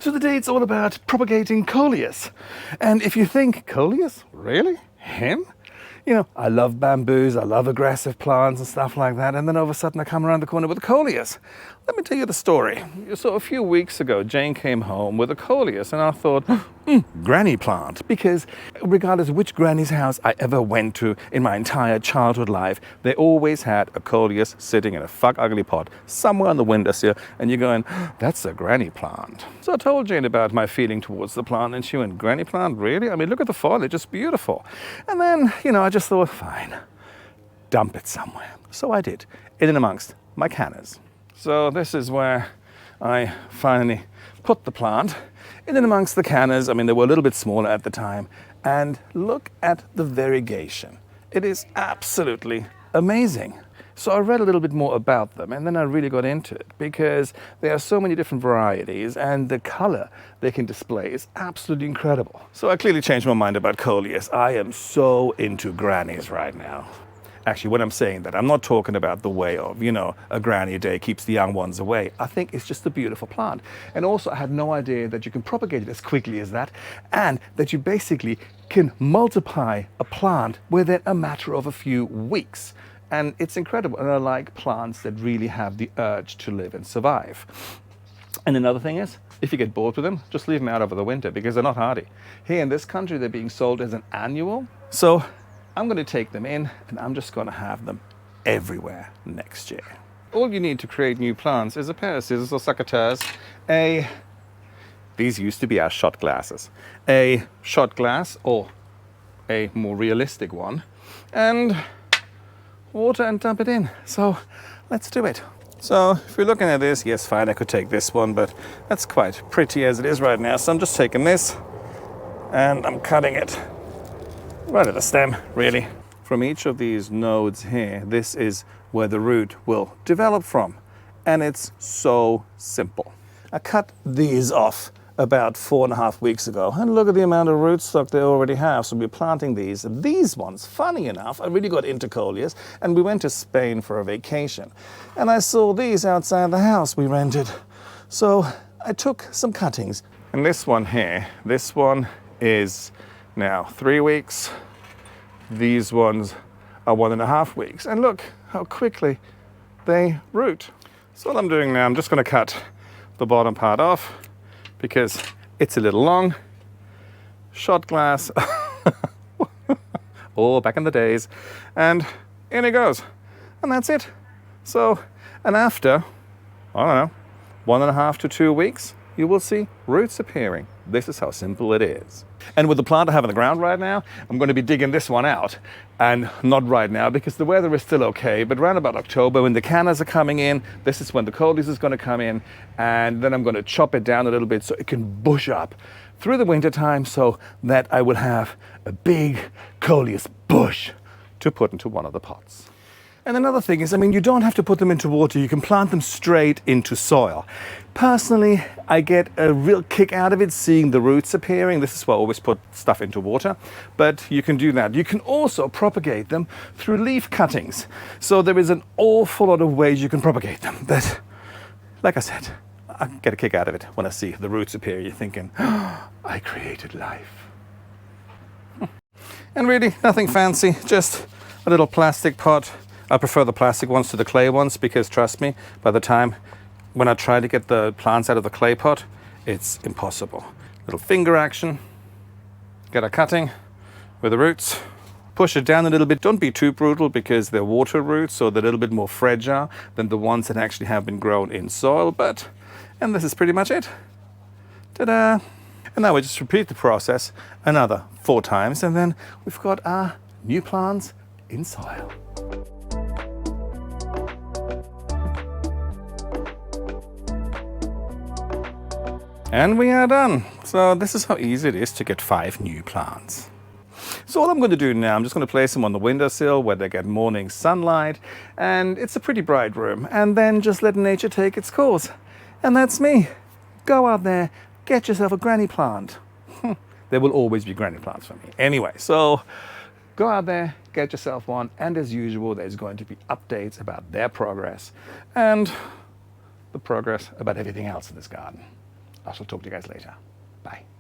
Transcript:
So today it's all about propagating Coleus. And if you think, Coleus? Really? Him? You know, I love bamboos, I love aggressive plants and stuff like that, and then all of a sudden I come around the corner with a Coleus. Let me tell you the story. So a few weeks ago, Jane came home with a Coleus, and I thought, granny plant. Because regardless of which granny's house I ever went to in my entire childhood life, they always had a Coleus sitting in a fuck ugly pot somewhere on the windowsill, and you're going, that's a granny plant. So I told Jane about my feeling towards the plant, and she went, granny plant, really? I mean, look at the foliage, it's beautiful. And then, you know, I just thought, fine, dump it somewhere. So I did, in and amongst my canners. So this is where I finally put the plant in and amongst the canners. I mean, they were a little bit smaller at the time. And look at the variegation. It is absolutely amazing. So I read a little bit more about them, and then I really got into it because there are so many different varieties, and the color they can display is absolutely incredible. So I clearly changed my mind about Coleus. I am so into grannies right now. Actually, when I'm saying that, I'm not talking about the way of, you know, a granny a day keeps the young ones away. I think it's just a beautiful plant. And also, I had no idea that you can propagate it as quickly as that, and that you basically can multiply a plant within a matter of a few weeks. And it's incredible. And I like plants that really have the urge to live and survive. And another thing is, if you get bored with them, just leave them out over the winter because they're not hardy. Here in this country, they're being sold as an annual. So I'm going to take them in, and I'm just going to have them everywhere next year. All you need to create new plants is a pair of scissors or secateurs, these used to be our shot glasses, a shot glass or a more realistic one, and water, and dump it in. So let's do it. So if you're looking at this, yes, fine, I could take this one, but that's quite pretty as it is right now. So I'm just taking this and I'm cutting it right at the stem, really. From each of these nodes here, this is where the root will develop from. And it's so simple. I cut these off about 4.5 weeks ago, and look at the amount of rootstock they already have. So we're planting these. These ones, funny enough, I really got into Coleus, and we went to Spain for a vacation. And I saw these outside the house we rented. So I took some cuttings. And this one here, this one is now 3 weeks. These ones are 1.5 weeks. And look how quickly they root. So what I'm doing now, I'm just going to cut the bottom part off because it's a little long. Shot glass. Oh, back in the days. And in it goes. And that's it. So, and after, I don't know, 1.5 to 2 weeks, you will see roots appearing. This is how simple it is. And with the plant I have in the ground right now, I'm going to be digging this one out. And not right now because the weather is still okay, but around about October when the canners are coming in, this is when the Coleus is going to come in, and then I'm going to chop it down a little bit so it can bush up through the winter time so that I will have a big Coleus bush to put into one of the pots. And another thing is, I mean, you don't have to put them into water. You can plant them straight into soil. Personally, I get a real kick out of it, seeing the roots appearing. This is why I always put stuff into water. But you can do that. You can also propagate them through leaf cuttings. So there is an awful lot of ways you can propagate them. But like I said, I get a kick out of it when I see the roots appear. You're thinking, oh, I created life. And really, nothing fancy, just a little plastic pot. I prefer the plastic ones to the clay ones because, trust me, by the time when I try to get the plants out of the clay pot, it's impossible. Little finger action, get a cutting with the roots, push it down a little bit. Don't be too brutal because they're water roots, so they're a little bit more fragile than the ones that actually have been grown in soil. And this is pretty much it. Ta-da! And now we just repeat the process another 4 times, and then we've got our new plants in soil. And we are done. So this is how easy it is to get 5 new plants. So what I'm going to do now, I'm just going to place them on the windowsill where they get morning sunlight, and it's a pretty bright room, and then just let nature take its course. And that's me. Go out there, get yourself a granny plant. There will always be granny plants for me. Anyway, so go out there, get yourself one, and as usual, there's going to be updates about their progress and the progress about everything else in this garden. I shall talk to you guys later. Bye.